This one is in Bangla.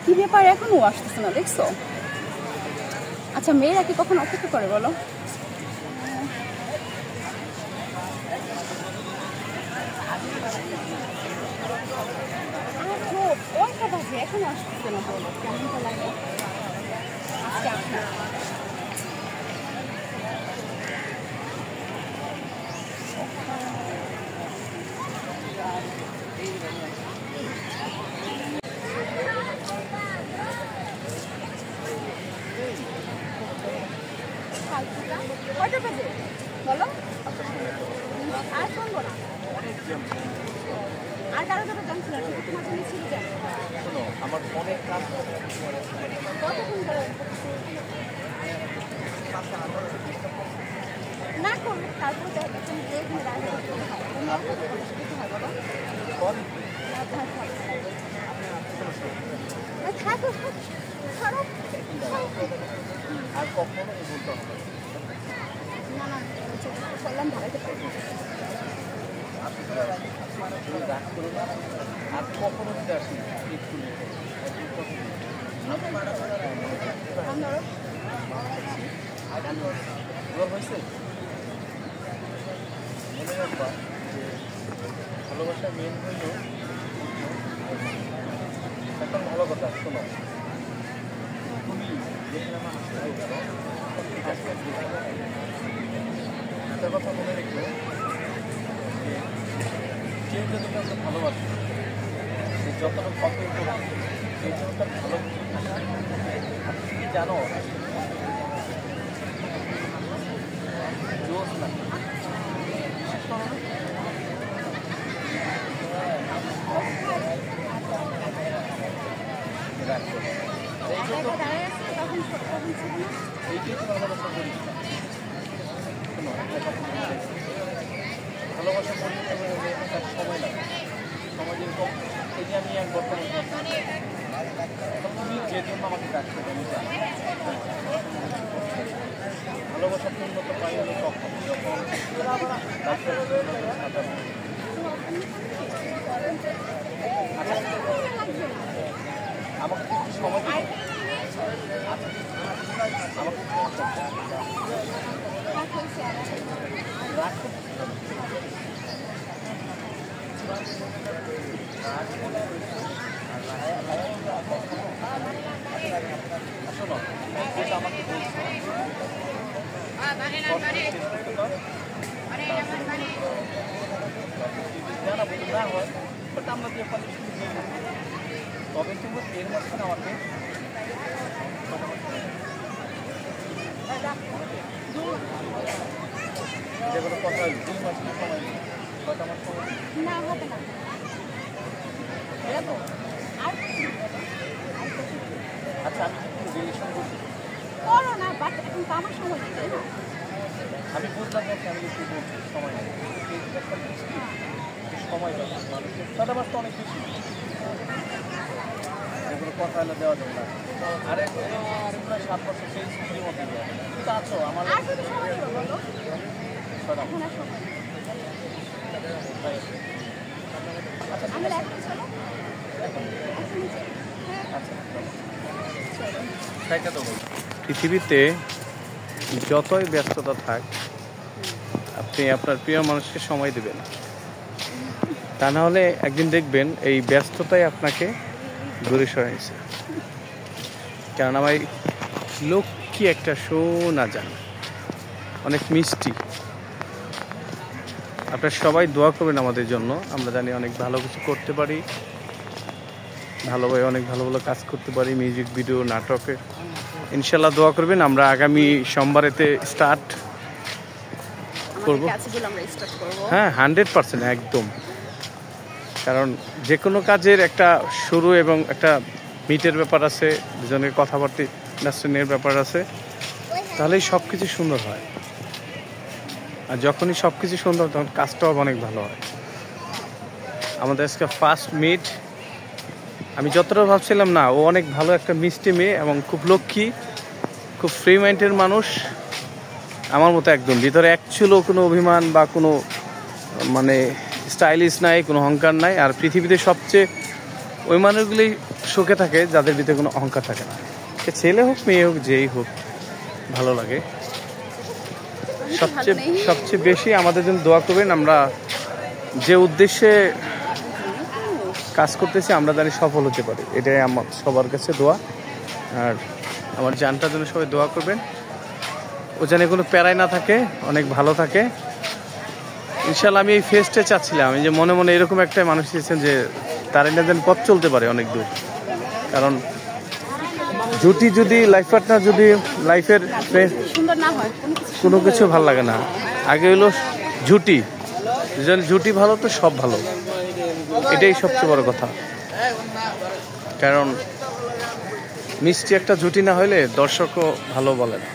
কি ব্যাপার এখনো আসতেছে না দেখছো? আচ্ছা মেয়েরা কি কখন অপেক্ষা করে বলো? কয়টা বাজে এখনো আসতেছে না বলো, কেমনটা লাগে আজকে আপনার? কয়টা বাজে বলো? আর শুনবো না, আর কারো কাছে জানছিল তোমার জন্য ছিল যে আমার অনেক কাজ কতক্ষণ ধরে না করবো, তারপরে দেখবেন যে এখানে দাঁড়িয়ে থাকো খারাপ আর কখনো বলতে হবে না না বললাম ভাড়াতে পারবো রাগ করো না, আর কখনো দিতে আসি একটু হয়েছে। মনে রাখবা যে ভালোবাসা মেন হইল একটা ভালো কথা। শোনো, তুমি যেখানে আমার একটা কথা মনে রেখো যে কেউ যদি কাউকে ভালোবাসে সে যতটা কঠোর করবে সেই জন্য তার ভালো তুমি জানো জোশ না বিশেষ করো এইটাই তো ভালোবাসা করি। শোনো, ভালোবাসা করতে হলে তার সময় লাগে। সময় যেরকম এই যে আমি এক বর্তমান তুমি যে জন্য আমাকে ডাকতে আমি জানি ভালোবাসা পূর্ণত পাই হলে তখন আমাকে একটু সময় দিই। শোনো, যেটা আমাকে বলছো না হয় বাট আমরা যে তবে তুমি এর মাঝখানে আমাকে যেগুলো কথা হল 2 মাস সময় নেই, কয়টা মাস সময় না হবে না আচ্ছা আমি একটু রিলেশন করছি করো না, বাট এখন তো আমার সময় নেই, তাই না? আমি বুঝলাম যে আমি একটু বলছি সময় নেই, সময় পাবো 6 মাস তো অনেক বেশি, এগুলো কথা হলে দেওয়া যাবে না। আরে আরেকগুলো 7 বছর সেই স্ত্রীর মতো দেওয়া কিন্তু আছো আমার পৃথিবীতে যতই ব্যস্ততা থাক আপনি আপনার প্রিয় মানুষকে সময় দেবেন, তা না হলে একদিন দেখবেন এই ব্যস্ততাই আপনাকে দূরে সরাইছে। কারণ আমার লক্ষ্মী একটা শোনা যান অনেক মিষ্টি। আপনারা সবাই দোয়া করবেন আমাদের জন্য, আমরা জানি অনেক ভালো কিছু করতে পারি। ভালোভাবে অনেক ভালো ভালো কাজ করতে পারি, মিউজিক ভিডিও, নাটকে। ইনশাল্লাহ দোয়া করবেন। আমরা আগামী সোমবারেতে স্টার্ট করব। হ্যাঁ, 100% একদম। কারণ যে কোনো কাজের একটা শুরু এবং একটা মিটের ব্যাপার আছে, দুজনের কথাবার্তা আন্ডারস্ট্যান্ডিংয়ের ব্যাপার আছে, তাহলেই সব কিছু সুন্দর হয়। আর যখনই সব কিছু সুন্দর তখন কাজটাও অনেক ভালো হয়। আমাদের আজকে ফার্স্ট মিট। আমি যতটা ভাবছিলাম না, ও অনেক ভালো একটা মিষ্টি মেয়ে এবং খুব লক্ষ্মী, খুব ফ্রি মাইন্ডের মানুষ, আমার মতো একদম। ভিতরে অ্যাকচুয়ালও কোনো অভিমান বা কোনো মানে স্টাইলিশ নাই, কোনো অহংকার নাই। আর পৃথিবীতে সবচেয়ে ওই মানুষগুলি সুখে থাকে যাদের ভিতরে কোনো অহংকার থাকে না। সে ছেলে হোক মেয়ে হোক যেই হোক, ভালো লাগে। সবচেয়ে বেশি আমাদের জন্য দোয়া করবেন। আমরা যে উদ্দেশ্যে কাজ করতেছি আমরা জানি সফল হতে পারি, এটাই আমার সবার কাছে দোয়া। আর আমার জানটার জন্য সবাই দোয়া করবেন, ও যেন কোনো প্যারাই না থাকে, অনেক ভালো থাকে ইনশাল্লাহ। আমি এই ফেসটা চাচ্ছিলাম, আমি যে মনে মনে এরকম একটা মানুষ দিয়েছেন যে তার এটা যেন পথ চলতে পারে অনেক দূর। কারণ জুটি যদি লাইফ পার্টনার যদি লাইফের সুন্দর না হয় কোনো কিছু ভালো লাগে না। আগে হলো জুটি, জুটি ভালো তো সব ভালো, এটাই সবচেয়ে বড় কথা। কারণ মিষ্টি একটা জুটি না হলে দর্শকও ভালো বলে না।